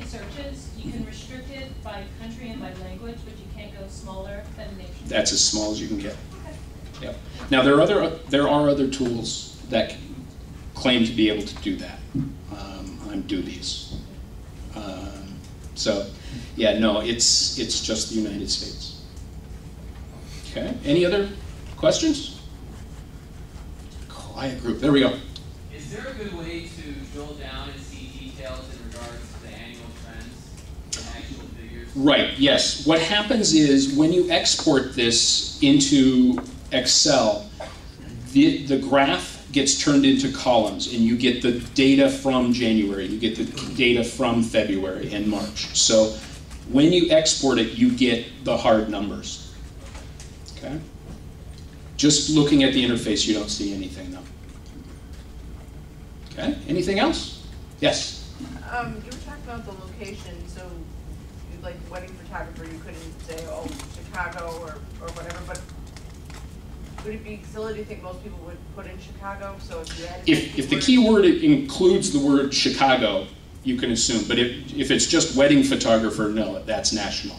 searches, you can restrict it by country and by language, but you can't go smaller than nation. That's as small as you can get. Okay. Yep. Now there are other tools that claim to be able to do that on dubies. So yeah, no, it's just the United States. Okay. Any other questions? Quiet group. There we go. Is there a good way to drill down and see details in regards to the annual trends and actual figures? Right, yes. What happens is when you export this into Excel, the graph gets turned into columns, and you get the data from January, you get the data from February and March. So when you export it, you get the hard numbers. Okay? Just looking at the interface, you don't see anything though. Okay, anything else? Yes? You were talking about the location, so like wedding photographer, you couldn't say, oh, Chicago or whatever, but would it be silly to think most people would put in Chicago? So if you added if the keyword includes the word Chicago, you can assume, but if it's just wedding photographer, no, that's national.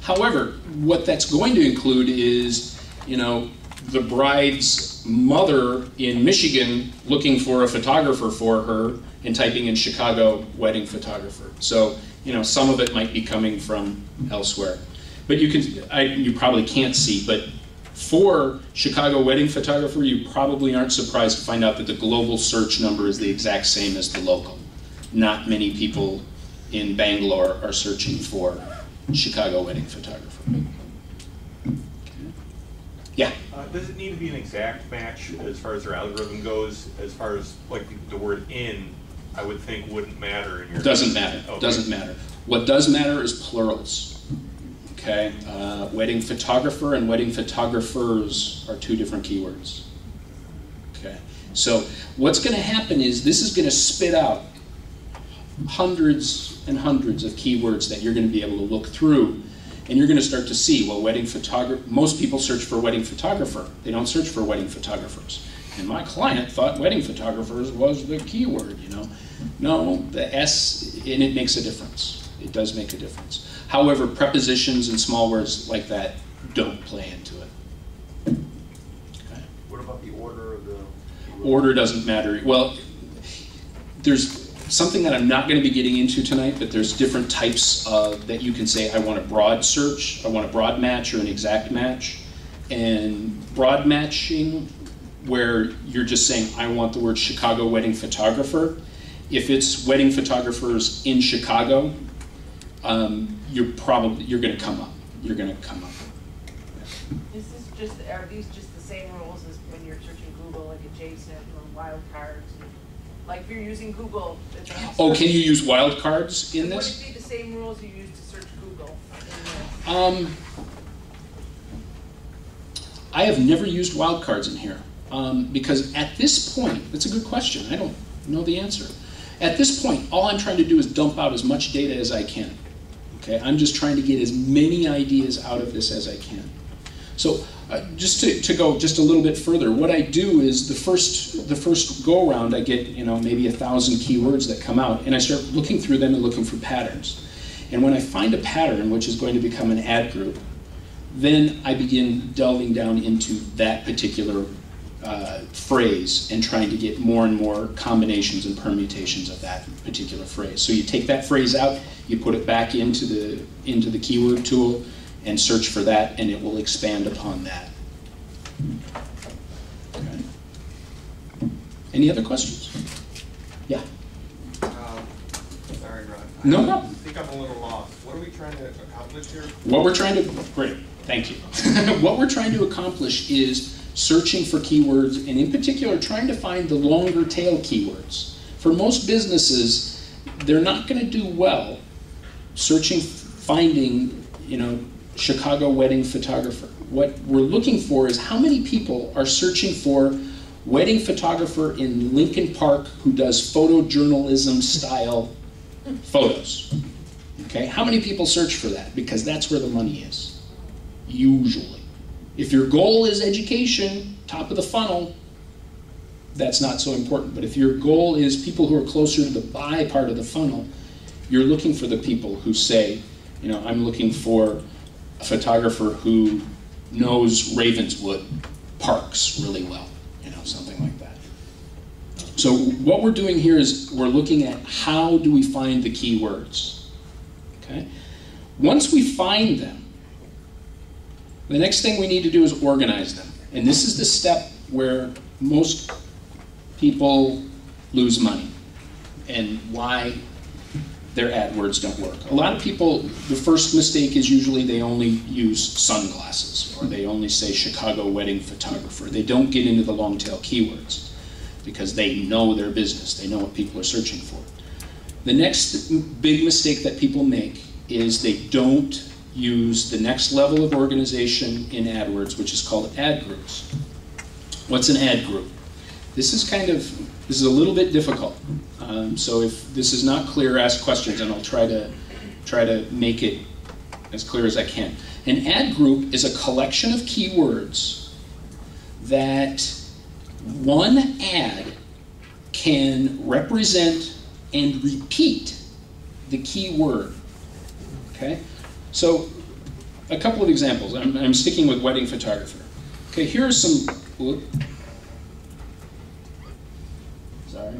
However, what that's going to include is, you know, the bride's mother in Michigan looking for a photographer for her and typing in Chicago wedding photographer. So, you know, some of it might be coming from elsewhere. But you probably can't see, but for Chicago wedding photographer, you probably aren't surprised to find out that the global search number is the exact same as the local. Not many people in Bangalore are searching for Chicago wedding photographer. Yeah? Does it need to be an exact match as far as their algorithm goes? As far as like the word in, I would think wouldn't matter in your... Doesn't matter. Okay. Doesn't matter. What does matter is plurals. Okay? Wedding photographer and wedding photographers are two different keywords. Okay? So what's going to happen is this is going to spit out hundreds and hundreds of keywords that you're going to be able to look through. And you're going to start to see, well, wedding photographer, most people search for wedding photographer. They don't search for wedding photographers. And my client thought wedding photographers was the keyword, you know. No, the S, and it makes a difference. It does make a difference. However, prepositions and small words like that don't play into it. Okay. What about the order of the keyword? Order doesn't matter. Well, there's something that I'm not going to be getting into tonight, but there's different types that you can say, I want a broad search, I want a broad match or an exact match. And broad matching, where you're just saying, I want the word Chicago wedding photographer. If it's wedding photographers in Chicago, you're going to come up. You're going to come up. Are these just the same rules as when you're searching Google, like adjacent or wildcards? Like if you're using Google. Oh, can you use wildcards in this? Would it be the same rules you use to search Google? I have never used wildcards in here because at this point, that's a good question. I don't know the answer. At this point, all I'm trying to do is dump out as much data as I can. Okay, I'm just trying to get as many ideas out of this as I can. So just to go just a little bit further, what I do is the first go around, I get maybe 1,000 keywords that come out, and I start looking through them and looking for patterns. And when I find a pattern, which is going to become an ad group, then I begin delving down into that particular phrase and trying to get more and more combinations and permutations of that particular phrase. So you take that phrase out, you put it back into the keyword tool, and search for that, and it will expand upon that. Okay. Any other questions? Yeah. Sorry, Rod. No problem. I think I'm a little lost. What are we trying to accomplish here? What we're trying to, great, thank you. What we're trying to accomplish is searching for keywords, and in particular, trying to find the longer tail keywords. For most businesses, they're not going to do well finding, Chicago wedding photographer. What we're looking for is how many people are searching for wedding photographer in Lincoln Park who does photojournalism style photos. Okay, how many people search for that? Because that's where the money is, usually. If your goal is education, top of the funnel, that's not so important. But if your goal is people who are closer to the buy part of the funnel, you're looking for the people who say, you know, I'm looking for a photographer who knows Ravenswood parks really well, you know, something like that. So what we're doing here is we're looking at how do we find the keywords, okay? Once we find them, the next thing we need to do is organize them. And this is the step where most people lose money and why their AdWords don't work. A lot of people, the first mistake is usually they only use sunglasses, or they only say Chicago wedding photographer. They don't get into the long tail keywords because they know their business. They know what people are searching for. The next big mistake that people make is they don't use the next level of organization in AdWords, which is called ad groups. What's an ad group? This is a little bit difficult. So if this is not clear, ask questions, and I'll try to make it as clear as I can. An ad group is a collection of keywords that one ad can represent and repeat the keyword. Okay? So a couple of examples. I'm sticking with wedding photographer. Okay, here are some. Whoop. Sorry.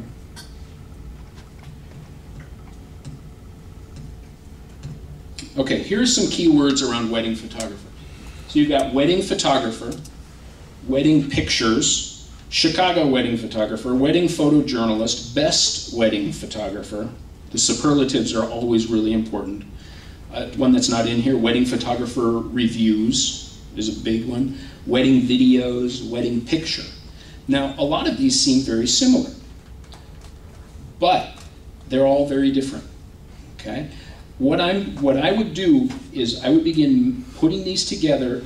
Okay, here's some keywords around wedding photographer. So you've got wedding photographer, wedding pictures, Chicago wedding photographer, wedding photojournalist, best wedding photographer. The superlatives are always really important. One that's not in here, wedding photographer reviews is a big one. Wedding videos, wedding picture. Now, a lot of these seem very similar, but they're all very different, okay? What I would do is I would begin putting these together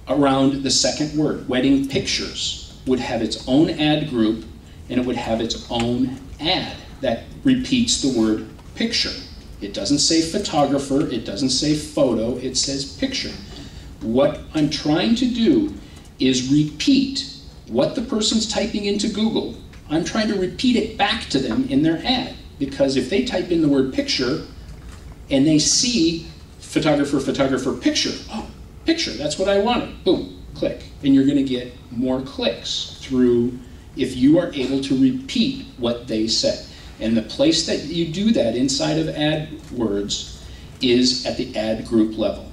around the second word. Wedding pictures would have its own ad group, and it would have its own ad that repeats the word picture. It doesn't say photographer, it doesn't say photo, it says picture. What I'm trying to do is repeat what the person's typing into Google. I'm trying to repeat it back to them in their ad, because if they type in the word picture and they see photographer, photographer, picture, oh, picture, that's what I wanted, boom, click. And you're gonna get more clicks through if you are able to repeat what they said. And the place that you do that inside of AdWords is at the ad group level.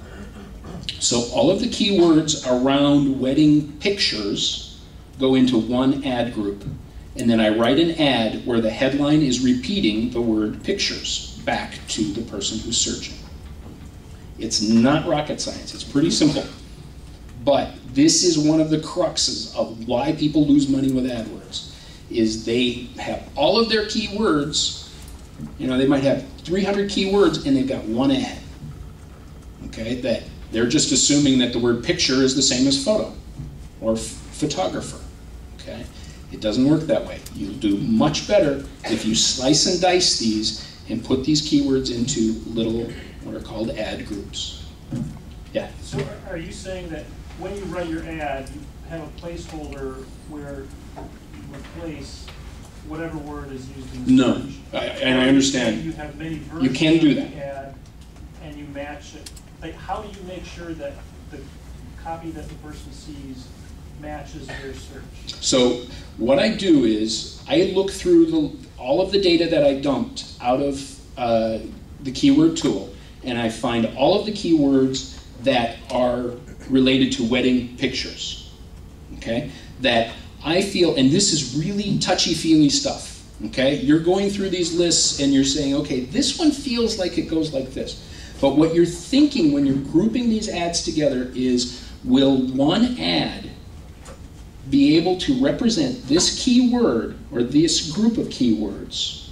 So all of the keywords around wedding pictures go into one ad group. And then I write an ad where the headline is repeating the word pictures back to the person who's searching. It's not rocket science, it's pretty simple. But this is one of the cruxes of why people lose money with AdWords, is they have all of their keywords, you know, they might have 300 keywords and they've got one ad, okay? That they're just assuming that the word picture is the same as photo or photographer, okay? It doesn't work that way. You'll do much better if you slice and dice these and put these keywords into little, what are called ad groups. Yeah? So are you saying that when you write your ad, you have a placeholder where you replace whatever word is used in the No, search? and I understand. You have many versions You can do of that. the ad, and you match it. Like, how do you make sure that the copy that the person sees matches their search? So what I do is I look through all of the data that I dumped out of the keyword tool, and I find all of the keywords that are related to wedding pictures, okay? That I feel, and this is really touchy-feely stuff, okay? You're going through these lists and you're saying, okay, this one feels like it goes like this. But what you're thinking when you're grouping these ads together is, will one ad be able to represent this keyword or this group of keywords